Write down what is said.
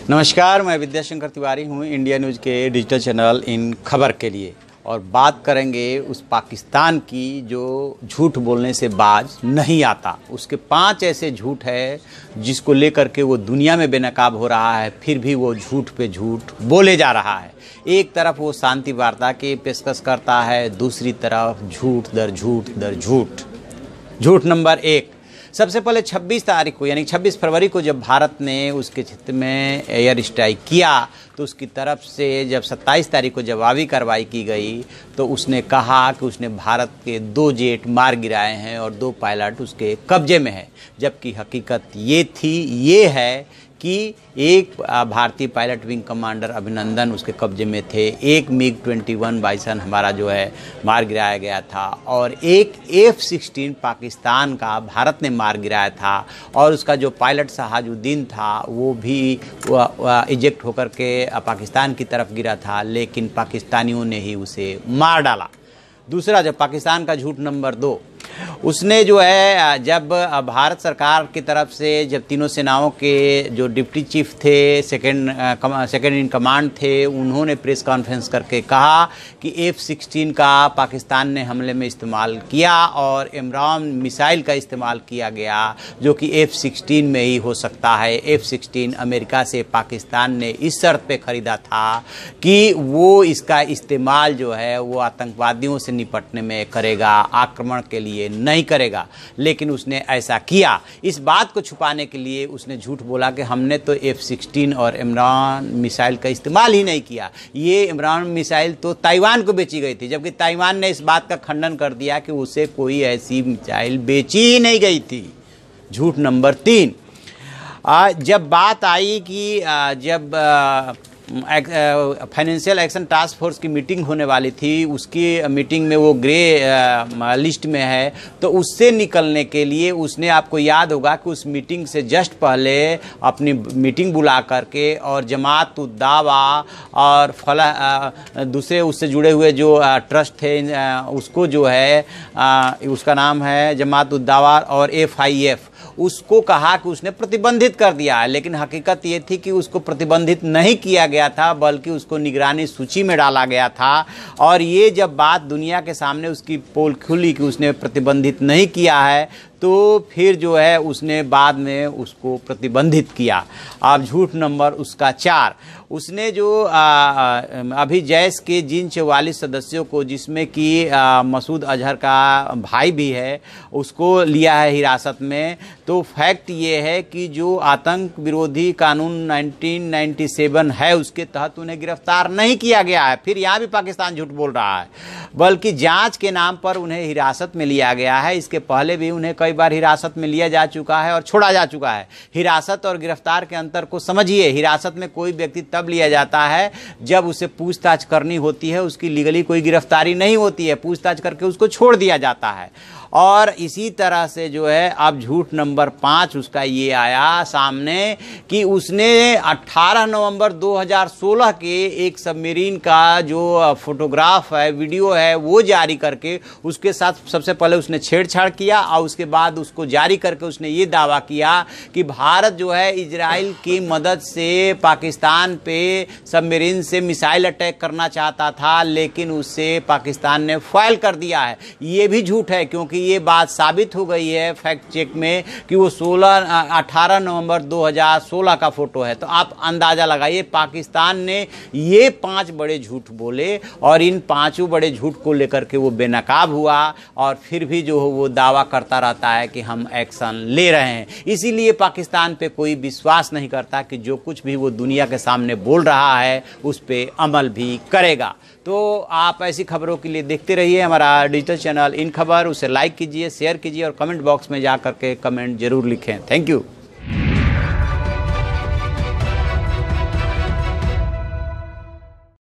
नमस्कार, मैं विद्याशंकर तिवारी हूँ इंडिया न्यूज़ के डिजिटल चैनल इन खबर के लिए। और बात करेंगे उस पाकिस्तान की जो झूठ बोलने से बाज नहीं आता। उसके 5 ऐसे झूठ है जिसको लेकर के वो दुनिया में बेनकाब हो रहा है, फिर भी वो झूठ पे झूठ बोले जा रहा है। एक तरफ वो शांति वार्ता की पेशकश करता है, दूसरी तरफ झूठ दर झूठ दर झूठ। झूठ नंबर 1, सबसे पहले 26 तारीख को यानी 26 फरवरी को जब भारत ने उसके क्षेत्र में एयर स्ट्राइक किया तो उसकी तरफ से जब 27 तारीख को जवाबी कार्रवाई की गई तो उसने कहा कि उसने भारत के 2 जेट मार गिराए हैं और 2 पायलट उसके कब्जे में है, जबकि हकीकत ये है कि एक भारतीय पायलट विंग कमांडर अभिनंदन उसके कब्जे में थे, एक MiG-21 बाइसन हमारा जो है मार गिराया गया था और एक F-16 पाकिस्तान का भारत ने मार गिराया था और उसका जो पायलट सहाजुद्दीन था वो भी इजेक्ट होकर के पाकिस्तान की तरफ गिरा था, लेकिन पाकिस्तानियों ने ही उसे मार डाला। दूसरा, जब पाकिस्तान का झूठ नंबर 2, उसने जो है जब भारत सरकार की तरफ से जब तीनों सेनाओं के जो डिप्टी चीफ थे, सेकंड इन कमांड थे, उन्होंने प्रेस कॉन्फ्रेंस करके कहा कि F-16 का पाकिस्तान ने हमले में इस्तेमाल किया और इमरान मिसाइल का इस्तेमाल किया गया जो कि F-16 में ही हो सकता है। F-16 अमेरिका से पाकिस्तान ने इस शर्त पे ख़रीदा था कि वो इसका इस्तेमाल जो है वो आतंकवादियों से निपटने में करेगा, आक्रमण के लिए नहीं करेगा, लेकिन उसने ऐसा किया। इस बात को छुपाने के लिए उसने झूठ बोला कि हमने तो F-16 और इमरान मिसाइल का इस्तेमाल ही नहीं किया, ये इमरान मिसाइल तो ताइवान को बेची गई थी, जबकि ताइवान ने इस बात का खंडन कर दिया कि उसे कोई ऐसी मिसाइल बेची ही नहीं गई थी। झूठ नंबर 3, जब बात आई कि जब फाइनेंशियल एक्शन टास्क फोर्स की मीटिंग होने वाली थी, उसकी मीटिंग में वो ग्रे लिस्ट में है, तो उससे निकलने के लिए उसने, आपको याद होगा कि उस मीटिंग से जस्ट पहले अपनी मीटिंग बुला करके और जमात उद दावा और दूसरे उससे जुड़े हुए जो ट्रस्ट थे उसको जो है उसका नाम है जमात उद दावा और FIF, उसको कहा कि उसने प्रतिबंधित कर दिया है, लेकिन हकीकत ये थी कि उसको प्रतिबंधित नहीं किया गया था बल्कि उसको निगरानी सूची में डाला गया था। और ये जब बात दुनिया के सामने उसकी पोल खुली कि उसने प्रतिबंधित नहीं किया है तो फिर जो है उसने बाद में उसको प्रतिबंधित किया। अब झूठ नंबर उसका 4, उसने जो अभी जैश के जिन 44 सदस्यों को, जिसमें कि मसूद अजहर का भाई भी है, उसको लिया है हिरासत में, तो फैक्ट ये है कि जो आतंक विरोधी कानून 1997 है उसके तहत उन्हें गिरफ्तार नहीं किया गया है। फिर यहाँ भी पाकिस्तान झूठ बोल रहा है, बल्कि जांच के नाम पर उन्हें हिरासत में लिया गया है। इसके पहले भी उन्हें कई बार हिरासत में लिया जा चुका है और छोड़ा जा चुका है। हिरासत और गिरफ्तार के अंतर को समझिए। हिरासत में कोई व्यक्ति तब लिया जाता है जब उसे पूछताछ करनी होती है, उसकी लीगली कोई गिरफ्तारी नहीं होती है, पूछताछ करके उसको छोड़ दिया जाता है। और इसी तरह से जो है अब झूठ नंबर 5 उसका ये आया सामने कि उसने 18 नवंबर 2016 के एक सबमरीन का जो फोटोग्राफ है, वीडियो है, वो जारी करके उसके साथ सबसे पहले उसने छेड़छाड़ किया और उसके बाद उसको जारी करके उसने ये दावा किया कि भारत जो है इजराइल की मदद से पाकिस्तान पे सबमरीन से मिसाइल अटैक करना चाहता था, लेकिन उससे पाकिस्तान ने फाइल कर दिया है। ये भी झूठ है क्योंकि ये बात साबित हो गई है फैक्ट चेक में कि वो 18 नवंबर 2016 का फोटो है। तो आप अंदाजा लगाइए, पाकिस्तान ने ये 5 बड़े झूठ बोले और इन 5 बड़े झूठ को लेकर के वो बेनकाब हुआ और फिर भी जो वो दावा करता रहता है कि हम एक्शन ले रहे हैं। इसीलिए पाकिस्तान पे कोई विश्वास नहीं करता कि जो कुछ भी वो दुनिया के सामने बोल रहा है उस पे अमल भी करेगा। तो आप ऐसी खबरों के लिए देखते रहिए हमारा डिजिटल चैनल इन खबर। उसे लाइक कीजिए, शेयर कीजिए और कमेंट बॉक्स में जा करके कमेंट जरूर लिखें। Thank you.